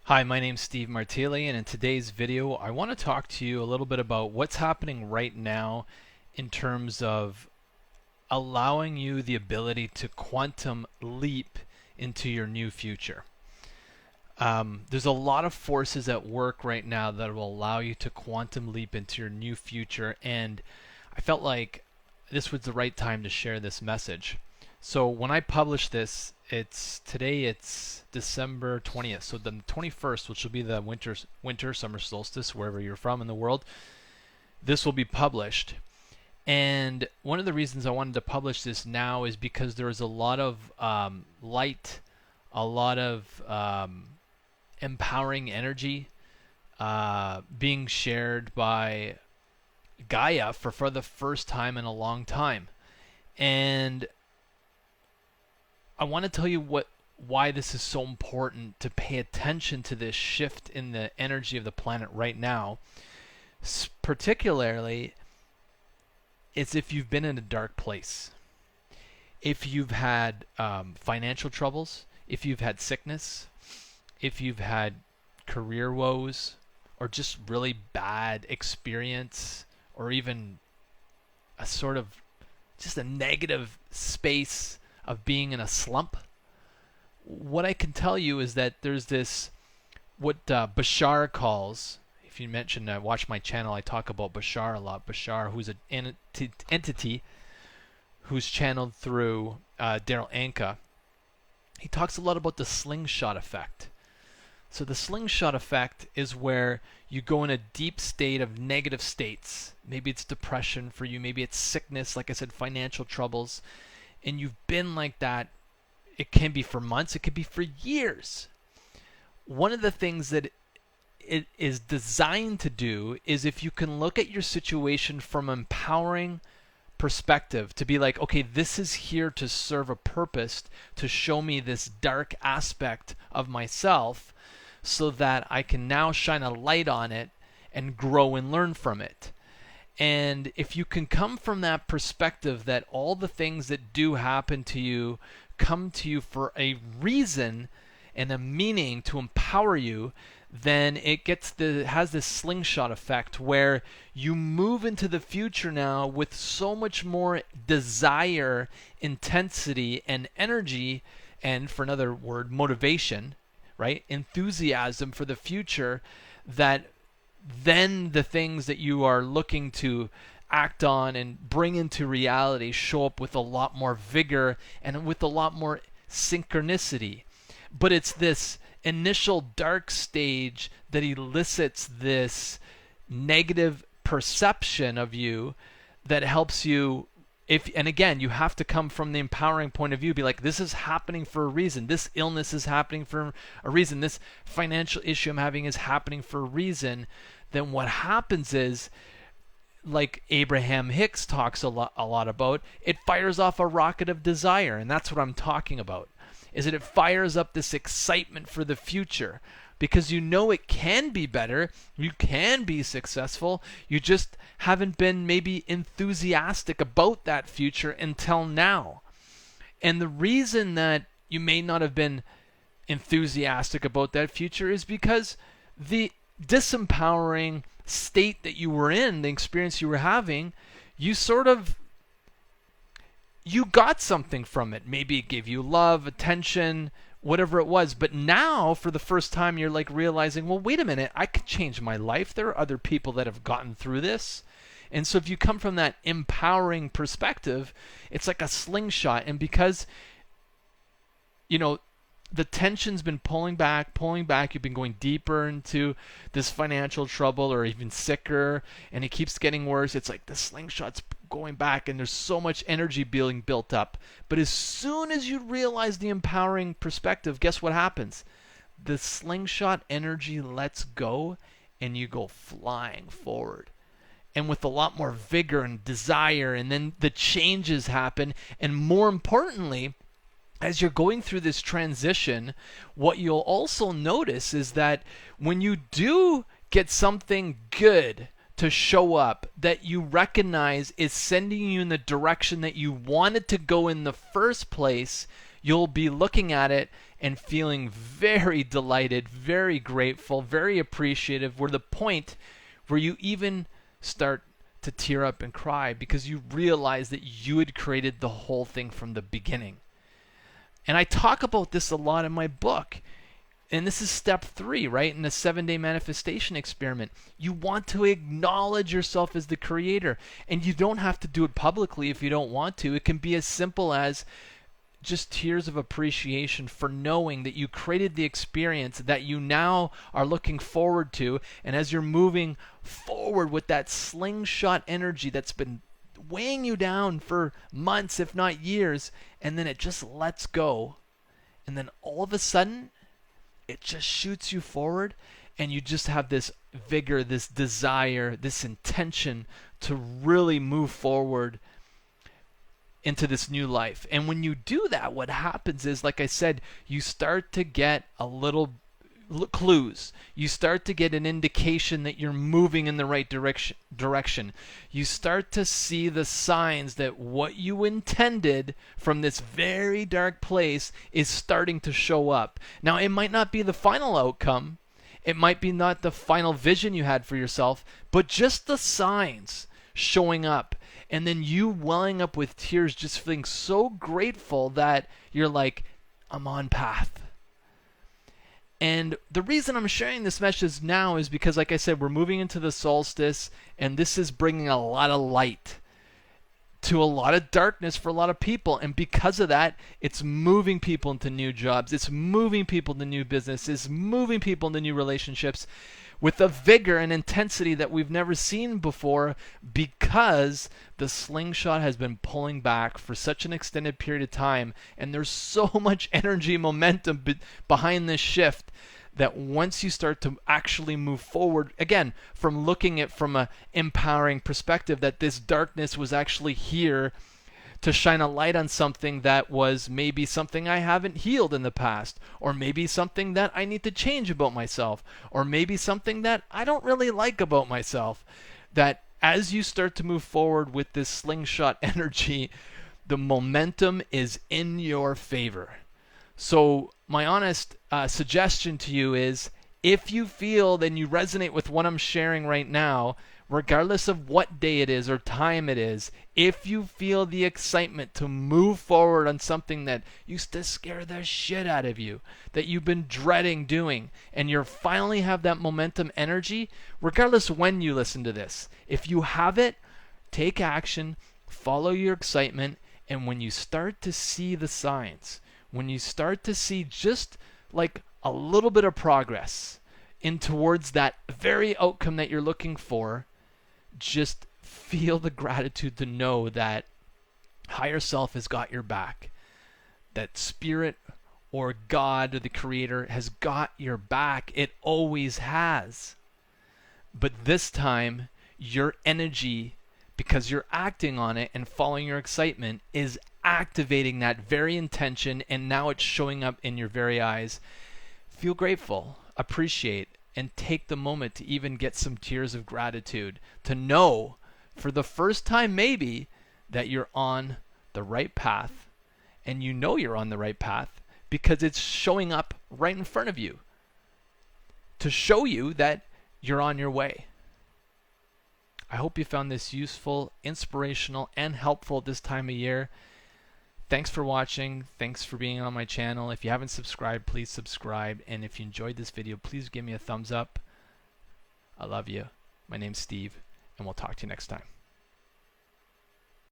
Hi, my name's Steve Martilli, and in today's video, I want to talk to you a little bit about what's happening right now in terms of allowing you the ability to quantum leap into your new future. There's a lot of forces at work right now that will allow you to quantum leap into your new future, and I felt like this was the right time to share this message. So when I publish this, it's December 20th. So the 21st, which will be the winter summer solstice, wherever you're from in the world, this will be published. And one of the reasons I wanted to publish this now is because there is a lot of light, a lot of empowering energy being shared by Gaia for the first time in a long time. And I want to tell you why this is so important to pay attention to this shift in the energy of the planet right now. Particularly, it's if you've been in a dark place, if you've had financial troubles, if you've had sickness, if you've had career woes, or just really bad experience, or even a sort of just a negative space of being in a slump. What I can tell you is that there's this, what Bashar calls, if you mention, watch my channel, I talk about Bashar a lot. Bashar, who's an entity who's channeled through Daryl Anka. He talks a lot about the slingshot effect. So the slingshot effect is where you go in a deep state of negative states. Maybe it's depression for you, maybe it's sickness, like I said, financial troubles, and you've been like that. It can be for months, it could be for years. One of the things that it is designed to do is, if you can look at your situation from an empowering perspective, to be like, okay, this is here to serve a purpose, to show me this dark aspect of myself, so that I can now shine a light on it and grow and learn from it. And if you can come from that perspective that all the things that do happen to you come to you for a reason and a meaning to empower you, then it has this slingshot effect where you move into the future now with so much more desire, intensity, and energy, and for another word, motivation, right? Enthusiasm for the future, that then the things that you are looking to act on and bring into reality show up with a lot more vigor and with a lot more synchronicity. But it's this initial dark stage that elicits this negative perception of you that helps you. And again, you have to come from the empowering point of view, be like, this is happening for a reason, this illness is happening for a reason, this financial issue I'm having is happening for a reason. Then what happens is, like Abraham Hicks talks a lot about, it fires off a rocket of desire. And that's what I'm talking about, is that it fires up this excitement for the future, because you know it can be better, you can be successful, you just haven't been maybe enthusiastic about that future until now. And the reason that you may not have been enthusiastic about that future is because the disempowering state that you were in, the experience you were having, you got something from it. Maybe it gave you love, attention, whatever it was. But now, for the first time, you're like realizing, well, wait a minute, I could change my life. There are other people that have gotten through this. And so if you come from that empowering perspective, it's like a slingshot. And because, the tension's been pulling back, you've been going deeper into this financial trouble, or even sicker, and it keeps getting worse. It's like the slingshot's going back, and there's so much energy being built up. But as soon as you realize the empowering perspective, guess what happens? The slingshot energy lets go, and you go flying forward, and with a lot more vigor and desire. And then the changes happen, and more importantly, as you're going through this transition, what you'll also notice is that when you do get something good to show up that you recognize is sending you in the direction that you wanted to go in the first place, you'll be looking at it and feeling very delighted, very grateful, very appreciative, where the point where you even start to tear up and cry because you realize that you had created the whole thing from the beginning. And I talk about this a lot in my book. And this is step 3, right? In the 7-day manifestation experiment. You want to acknowledge yourself as the creator. And you don't have to do it publicly if you don't want to. It can be as simple as just tears of appreciation for knowing that you created the experience that you now are looking forward to. And as you're moving forward with that slingshot energy that's been weighing you down for months, if not years, and then it just lets go. And then all of a sudden, it just shoots you forward, and you just have this vigor, this desire, this intention to really move forward into this new life. And when you do that, what happens is, like I said, you start to get a little clues. You start to get an indication that you're moving in the right direction. You start to see the signs that what you intended from this very dark place is starting to show up. Now, it might not be the final outcome. It might be not the final vision you had for yourself, but just the signs showing up. And then you welling up with tears, just feeling so grateful that you're like, I'm on path. And the reason I'm sharing this message now is because, like I said, we're moving into the solstice, and this is bringing a lot of light to a lot of darkness for a lot of people. And because of that, it's moving people into new jobs. It's moving people into new businesses, moving people into new relationships with a vigor and intensity that we've never seen before, because the slingshot has been pulling back for such an extended period of time, and there's so much energy and momentum behind this shift that once you start to actually move forward, again, from looking at from an empowering perspective, that this darkness was actually here to shine a light on something that was maybe something I haven't healed in the past, or maybe something that I need to change about myself, or maybe something that I don't really like about myself. That as you start to move forward with this slingshot energy, the momentum is in your favor. So my honest suggestion to you is, if you feel that you resonate with what I'm sharing right now, regardless of what day it is or time it is, if you feel the excitement to move forward on something that used to scare the shit out of you, that you've been dreading doing, and you finally have that momentum energy, regardless when you listen to this, if you have it, take action, follow your excitement, and when you start to see the signs, when you start to see just like a little bit of progress in towards that very outcome that you're looking for, just feel the gratitude to know that higher self has got your back, that spirit or God or the creator has got your back. It always has. But this time, your energy, because you're acting on it and following your excitement, is activating that very intention, and now it's showing up in your very eyes. Feel grateful, appreciate, and take the moment to even get some tears of gratitude, to know for the first time maybe that you're on the right path, and you know you're on the right path because it's showing up right in front of you to show you that you're on your way. I hope you found this useful, inspirational, and helpful this time of year. Thanks for watching. Thanks for being on my channel. If you haven't subscribed, please subscribe. And if you enjoyed this video, please give me a thumbs up. I love you. My name's Steve, and we'll talk to you next time.